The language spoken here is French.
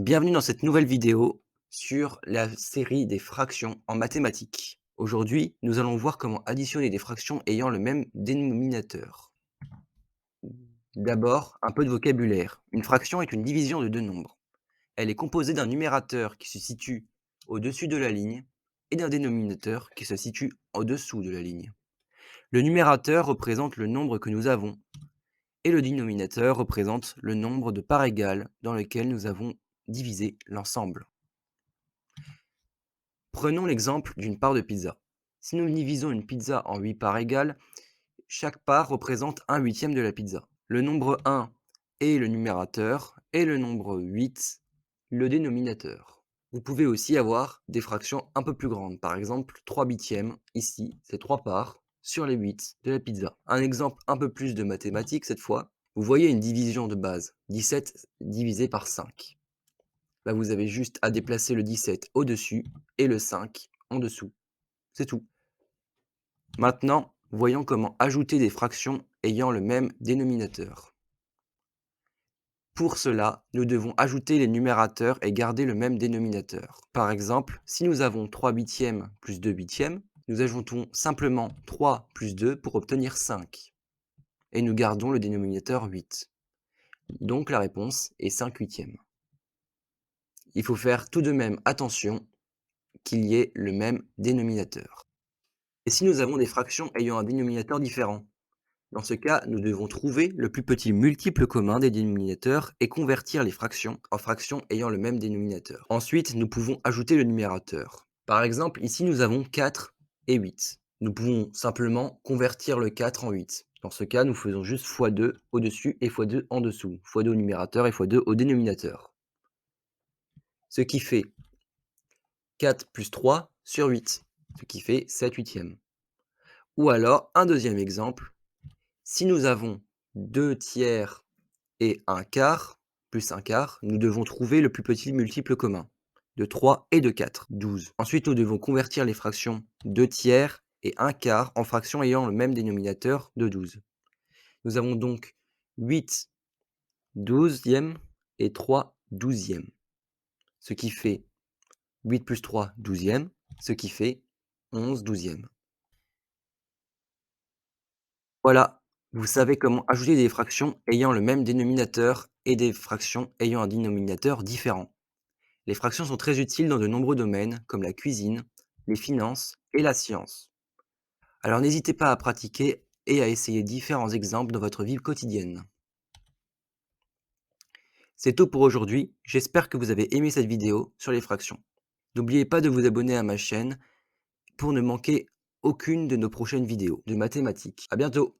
Bienvenue dans cette nouvelle vidéo sur la série des fractions en mathématiques. Aujourd'hui, nous allons voir comment additionner des fractions ayant le même dénominateur. D'abord, un peu de vocabulaire. Une fraction est une division de deux nombres. Elle est composée d'un numérateur qui se situe au-dessus de la ligne et d'un dénominateur qui se situe au-dessous de la ligne. Le numérateur représente le nombre que nous avons et le dénominateur représente le nombre de parts égales dans lequel nous avons divisé l'ensemble. Prenons l'exemple d'une part de pizza. Si nous divisons une pizza en 8 parts égales, chaque part représente un huitième de la pizza. Le nombre 1 est le numérateur et le nombre 8 le dénominateur. Vous pouvez aussi avoir des fractions un peu plus grandes, par exemple 3 huitièmes, ici c'est 3 parts sur les 8 de la pizza. Un exemple un peu plus de mathématiques cette fois, vous voyez une division de base, 17 divisé par 5. Bah, vous avez juste à déplacer le 17 au-dessus et le 5 en dessous. C'est tout. Maintenant, voyons comment ajouter des fractions ayant le même dénominateur. Pour cela, nous devons ajouter les numérateurs et garder le même dénominateur. Par exemple, si nous avons 3 huitièmes plus 2 huitièmes, nous ajoutons simplement 3 plus 2 pour obtenir 5. Et nous gardons le dénominateur 8. Donc la réponse est 5 huitièmes. Il faut faire tout de même attention qu'il y ait le même dénominateur. Et si nous avons des fractions ayant un dénominateur différent? Dans ce cas, nous devons trouver le plus petit multiple commun des dénominateurs et convertir les fractions en fractions ayant le même dénominateur. Ensuite, nous pouvons ajouter le numérateur. Par exemple, ici nous avons 4 et 8. Nous pouvons simplement convertir le 4 en 8. Dans ce cas, nous faisons juste x2 au-dessus et x2 en dessous. x2 au numérateur et x2 au dénominateur. Ce qui fait 4 plus 3 sur 8, ce qui fait 7 huitièmes. Ou alors, un deuxième exemple, si nous avons 2 tiers et 1 quart, plus 1 quart, nous devons trouver le plus petit multiple commun de 3 et de 4, 12. Ensuite, nous devons convertir les fractions 2 tiers et 1 quart en fractions ayant le même dénominateur de 12. Nous avons donc 8 douzièmes et 3 douzièmes, ce qui fait 8 plus 3 douzièmes, ce qui fait 11 douzièmes. Voilà, vous savez comment ajouter des fractions ayant le même dénominateur et des fractions ayant un dénominateur différent. Les fractions sont très utiles dans de nombreux domaines comme la cuisine, les finances et la science. Alors n'hésitez pas à pratiquer et à essayer différents exemples dans votre vie quotidienne. C'est tout pour aujourd'hui, j'espère que vous avez aimé cette vidéo sur les fractions. N'oubliez pas de vous abonner à ma chaîne pour ne manquer aucune de nos prochaines vidéos de mathématiques. À bientôt!